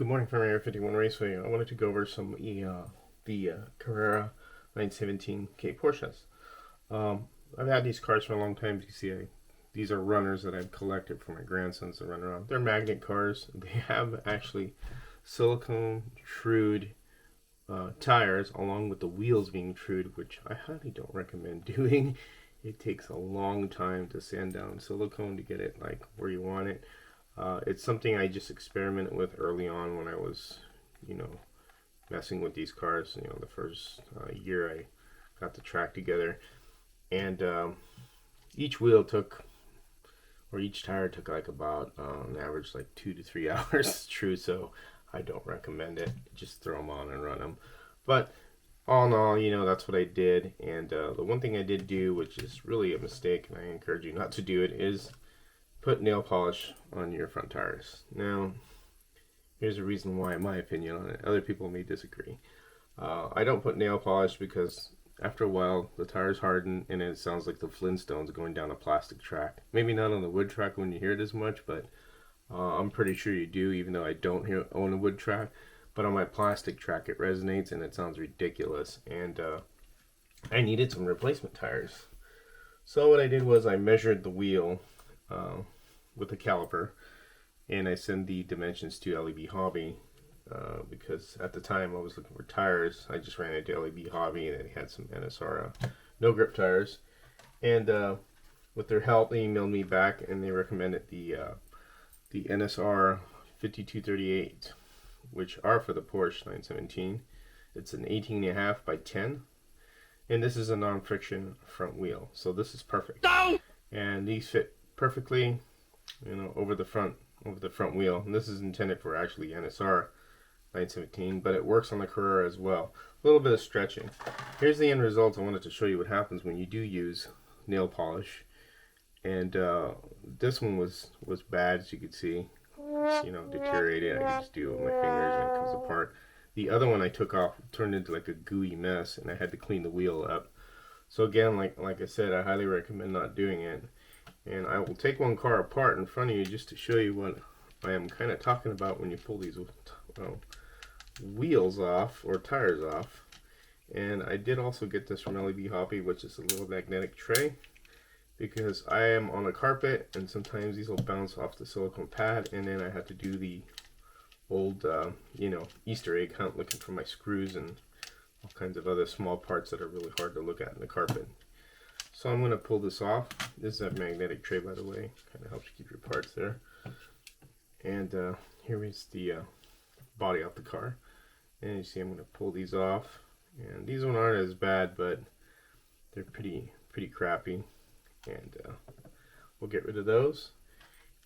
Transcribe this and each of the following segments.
Good morning from Area 51 Raceway. I wanted to go over the Carrera 917K Porsches. I've had these cars for a long time. As you see, these are runners that I've collected for my grandsons to run around. They're magnet cars. They have actually silicone trued tires along with the wheels being trued, which I highly don't recommend doing. It takes a long time to sand down silicone to get it like where you want it. It's something I just experimented with early on when I was, messing with these cars. The first year I got the track together, and each wheel took, or each tire took like about on average like 2 to 3 hours true. So I don't recommend it. Just throw them on and run them. But all in all, that's what I did. And the one thing I did do, which is really a mistake, and I encourage you not to do it, is put nail polish on your front tires. Now, here's a reason why, in my opinion on it. Other people may disagree. I don't put nail polish because after a while the tires harden and it sounds like the Flintstones going down a plastic track. Maybe not on the wood track when you hear it as much, but I'm pretty sure you do, even though I don't own a wood track. But on my plastic track it resonates and it sounds ridiculous. And I needed some replacement tires. So what I did was I measured the wheel with a caliper, and I send the dimensions to LEB Hobby because at the time I was looking for tires. I just ran into LEB Hobby and they had some NSR no grip tires, and with their help they emailed me back and they recommended the NSR 5238, which are for the Porsche 917. It's an 18.5 by 10, and this is a non-friction front wheel, so this is perfect. And these fit perfectly, over the front wheel. And this is intended for actually NSR 917, but it works on the Carrera as well. A little bit of stretching. Here's the end result. I wanted to show you what happens when you do use nail polish. And this one was bad, as you could see. Deteriorated. I could just do it with my fingers and it comes apart. The other one I took off turned into like a gooey mess, and I had to clean the wheel up. So again, like I said, I highly recommend not doing it. And I will take one car apart in front of you just to show you what I am kind of talking about when you pull these wheels off or tires off. And I did also get this from LEB Hobby, which is a little magnetic tray, because I am on a carpet and sometimes these will bounce off the silicone pad, and then I had to do the old Easter egg hunt looking for my screws and all kinds of other small parts that are really hard to look at in the carpet. So I'm going to pull this off. This is a magnetic tray, by the way. Kind of helps you keep your parts there. And here is the body off the car. And you see I'm going to pull these off. And these ones aren't as bad, but they're pretty crappy. And we'll get rid of those.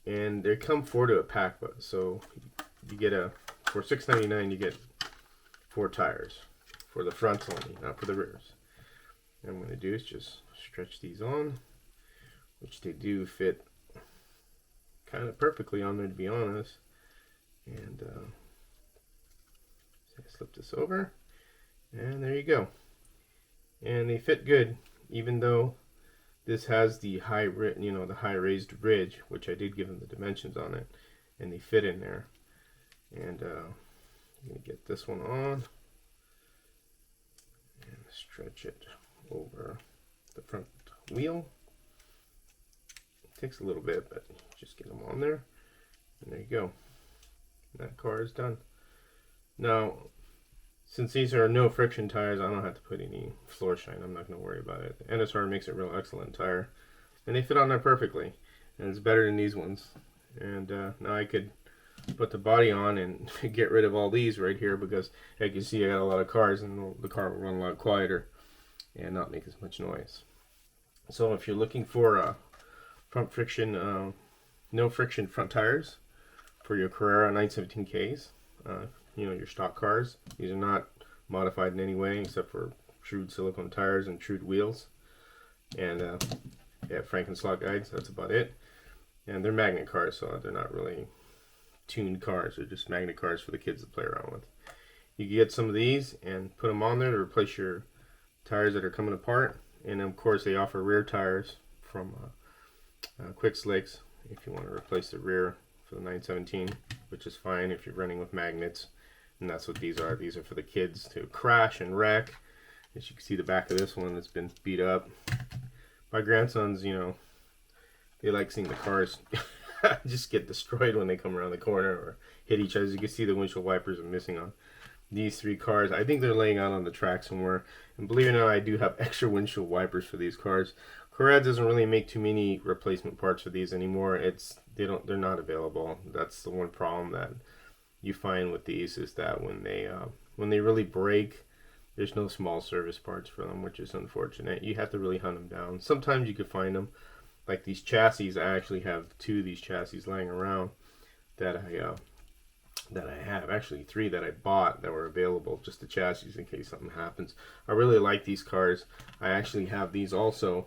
And they come 4 to a pack, so you get for $6.99 you get 4 tires for the fronts only, not for the rears. And what I'm going to do is just stretch these on, which they do fit kind of perfectly on there, to be honest. And slip this over, and there you go. And they fit good, even though this has the high raised ridge, which I did give them the dimensions on it, and they fit in there. And I'm going to get this one on and stretch it over the front wheel. It takes a little bit, but just get them on there, and there you go. That car is done. Now, since these are no friction tires, I don't have to put any floor shine. I'm not going to worry about it. The NSR makes it a real excellent tire, and they fit on there perfectly, and it's better than these ones. And now I could put the body on and get rid of all these right here, because as you can see I got a lot of cars, and the car will run a lot quieter and not make as much noise. So if you're looking for front friction, no friction front tires for your Carrera 917Ks, your stock cars, these are not modified in any way except for trued silicone tires and trued wheels, and they have Frankenslot guides. That's about it. And they're magnet cars, so they're not really tuned cars. They're just magnet cars for the kids to play around with. You can get some of these and put them on there to replace your tires that are coming apart. And of course they offer rear tires from Quick Slicks if you want to replace the rear for the 917, which is fine if you're running with magnets. And that's what these are. These are for the kids to crash and wreck. As you can see the back of this one that's been beat up. My grandsons, you know, they like seeing the cars just get destroyed when they come around the corner or hit each other. As you can see, the windshield wipers are missing on these 3 cars. I think they're laying out on the track somewhere. And believe it or not, I do have extra windshield wipers for these cars. Carrera doesn't really make too many replacement parts for these anymore. They're not available. That's the one problem that you find with these, is that when they really break, there's no small service parts for them, which is unfortunate. You have to really hunt them down. Sometimes you could find them, like these chassis. I actually have 2 of these chassis laying around that I have. Actually 3 that I bought that were available, just the chassis in case something happens. I really like these cars. I actually have these also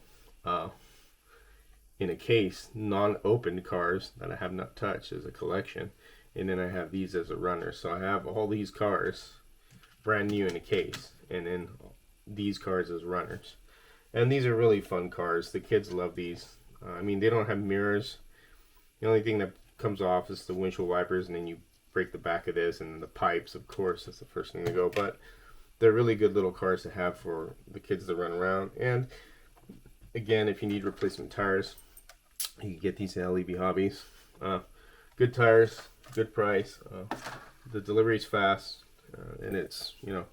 in a case, non-opened cars that I have not touched as a collection. And then I have these as a runner. So I have all these cars brand new in a case, and then these cars as runners. And these are really fun cars. The kids love these. I mean, they don't have mirrors. The only thing that comes off is the windshield wipers, and then you break the back of this, and the pipes, of course, that's the first thing to go. But they're really good little cars to have for the kids to run around. And again, if you need replacement tires, you can get these at LEB Hobbies. Good tires, good price. The delivery's fast. And it's, you know,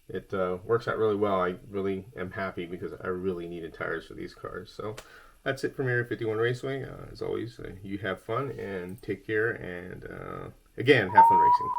it works out really well. I really am happy because I really needed tires for these cars. So that's it from Area 51 Raceway. As always, you have fun and take care, and again, have fun racing.